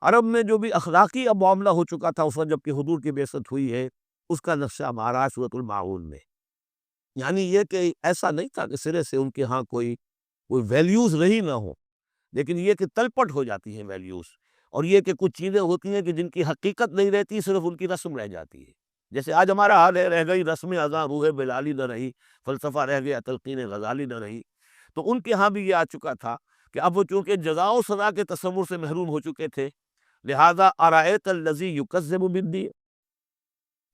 عرب میں جو بھی اخلاقی اب معاملہ ہو چکا تھا اس وقت جب کہ حضور کی بعثت ہوئی ہے، اس کا نقشہ ہمارا ہے سورۃ الماعون میں۔ یعنی یہ کہ ایسا نہیں تھا کہ سرے سے ان کے ہاں کوئی ویلیوز رہی نہ ہو، لیکن یہ کہ تلپٹ ہو جاتی ہیں ویلیوز، اور یہ کہ کچھ چیزیں ہوتی ہیں کہ جن کی حقیقت نہیں رہتی، صرف ان کی رسم رہ جاتی ہے۔ جیسے آج ہمارا حال ہے، رہ گئی رسم اذاں روح بلالی نہ رہی، فلسفہ رہ گیا تلقین غزالی نہ رہی۔ تو ان کے ہاں بھی یہ آ چکا تھا کہ اب وہ چونکہ جزا و سزا کے تصور سے محروم ہو چکے تھے، لہذا ارأیت الذی یکذب بالدین،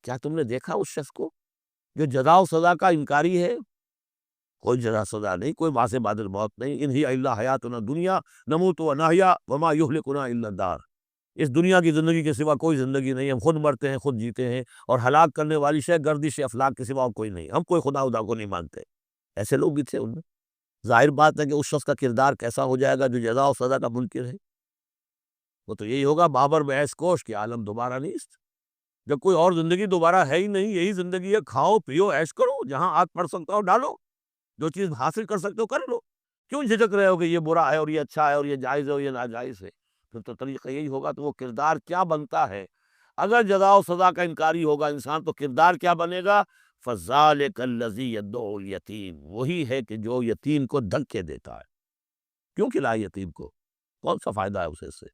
کیا تم نے دیکھا اس شخص کو جو جزا و سزا کا انکاری ہے؟ کوئی جزا سزا نہیں، کوئی باعث بعد الموت نہیں، ان ہی الا حیاتنا دنیا نموت و نحیا وما یہلکنا الا الدار۔ اس دنیا کی زندگی کے سوا کوئی زندگی نہیں، ہم خود مرتے ہیں خود جیتے ہیں، اور ہلاک کرنے والی شے گردش افلاک کے سوا اور کوئی نہیں، ہم کوئی خدا خدا کو نہیں مانتے۔ ایسے لوگ بھی تھے ان میں۔ ظاہر بات ہے کہ اس شخص کا کردار کیسا ہو جائے گا جو جزا و سزا کا منکر ہے؟ وہ تو یہی ہوگا بابر بیس کوش کہ عالم دوبارہ نہیں، جب کوئی اور زندگی دوبارہ ہے ہی نہیں، یہی زندگی ہے، کھاؤ پیو عیش کرو، جہاں ہاتھ پڑ سکتا ہو ڈالو، جو چیز حاصل کر سکتے ہو کر لو، کیوں جھجک رہے ہو کہ یہ برا ہے اور یہ اچھا ہے اور یہ جائز ہے اور یہ ناجائز ہے؟ پھر تو طریقہ یہی ہوگا، تو وہ کردار کیا بنتا ہے اگر جزا و سزا کا انکاری ہوگا انسان، تو کردار کیا بنے گا؟ فَذَلِكَ الَّذِي يَدُعُّ الْيَتِيمَ، وہی ہے کہ جو یتیم کو دھکے دیتا ہے۔ کیوں کھلائے یتیم کو؟ کون سا فائدہ ہے اسے سے؟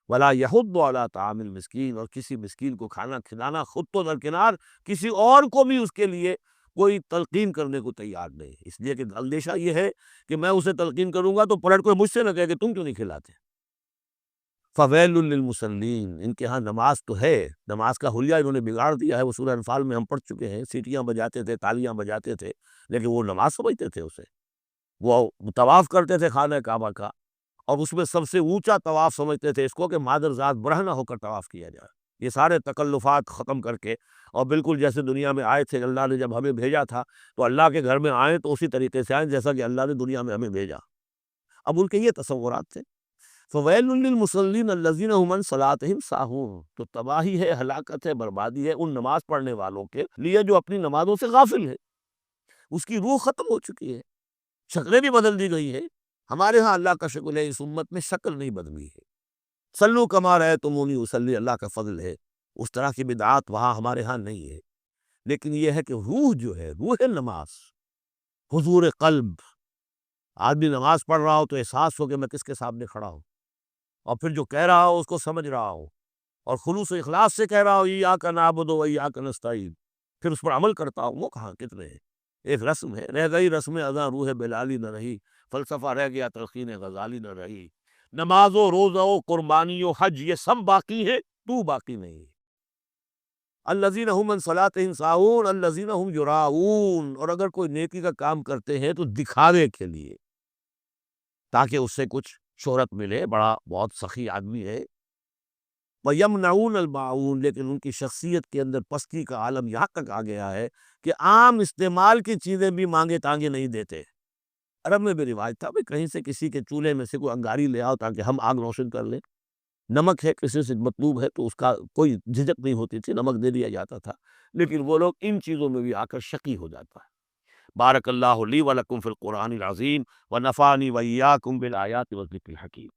ولا یحض علی طعام المسکین، اور کسی مسکین کو کھانا کھلانا خود تو درکنار، کسی اور کو بھی اس کے لیے کوئی تلقین کرنے کو تیار نہیں، اس لیے کہ اندیشہ یہ ہے کہ میں اسے تلقین کروں گا تو پلٹ کوئی مجھ سے نہ کہے کہ تم کیوں نہیں کھلاتے۔ فویل للمصلین، ان کے ہاں نماز تو ہے، نماز کا حلیہ انہوں نے بگاڑ دیا ہے، وہ سورہ انفال میں ہم پڑھ چکے ہیں، سیٹیاں بجاتے تھے، تالیاں بجاتے تھے، لیکن وہ نماز سمجھتے تھے اسے، وہ طواف کرتے تھے خانہ کعبہ کا، اور اس میں سب سے اونچا طواف سمجھتے تھے اس کو کہ مادر ذات برہنہ ہو کر طواف کیا جائے۔ یہ سارے تکلفات ختم کر کے، اور بالکل جیسے دنیا میں آئے تھے، اللہ نے جب ہمیں بھیجا تھا تو اللہ کے گھر میں آئیں تو اسی طریقے سے آئیں جیسا کہ اللہ نے دنیا میں ہمیں بھیجا۔ اب ان کے یہ تصورات تھے۔ فویل للمصلین الذین هم عن صلاتهم ساہون، تو تباہی ہے، ہلاکت ہے، بربادی ہے ان نماز پڑھنے والوں کے لیے جو اپنی نمازوں سے غافل ہے، اس کی روح ختم ہو چکی ہے، شکلیں بھی بدل دی گئی ہیں۔ ہمارے ہاں اللہ کا شکل ہے، اس امت میں شکل نہیں بدلی ہے۔ صلو کما رأیتمونی اصلی، اللہ کا فضل ہے، اس طرح کی بدعات وہاں ہمارے ہاں نہیں ہے، لیکن یہ ہے کہ روح جو ہے، روح نماز، حضور قلب، آدمی نماز پڑھ رہا ہو تو احساس ہو کہ میں کس کے سامنے کھڑا ہوں، اور پھر جو کہہ رہا ہو اس کو سمجھ رہا ہو، اور خلوص و اخلاص سے کہہ رہا ہو ایاک نعبد و ایاک نستعین، پھر اس پر عمل کرتا ہوں، وہ کہاں کتنے ہیں؟ ایک رسم ہے، رہ گئی رسم اذاں روح بلالی نہ رہی، فلسفہ رہ گیا تلقین غزالی نہ رہی، نماز و روزہ و قربانی و حج یہ سب باقی ہے، تو باقی نہیں۔ الذین هم عن صلاتهم ساہون الذین هم یراؤون، اور اگر کوئی نیکی کا کام کرتے ہیں تو دکھاوے کے لیے، تاکہ اس سے کچھ شہرت ملے، بڑا بہت سخی آدمی ہے۔ وَيَمْنَعُونَ الْمَاعُونَ، لیکن ان کی شخصیت کے اندر پستی کا عالم یہاں تک آ گیا ہے کہ عام استعمال کی چیزیں بھی مانگے تانگے نہیں دیتے۔ عرب میں بھی رواج تھا کہ کہیں سے کسی کے چولہے میں سے کوئی انگاری لے آؤ تاکہ ہم آگ روشن کر لیں، نمک ہے کسی سے مطلوب ہے تو اس کا کوئی جھجک نہیں ہوتی تھی، نمک دے دیا جاتا تھا، لیکن وہ لوگ ان چیزوں میں بھی آ کر شقی ہو جاتا ہے۔ بارک اللہ لی و لکم فی القرآن العظیم ونفعنی و ایاکم بالآیات والذکر الحکیم۔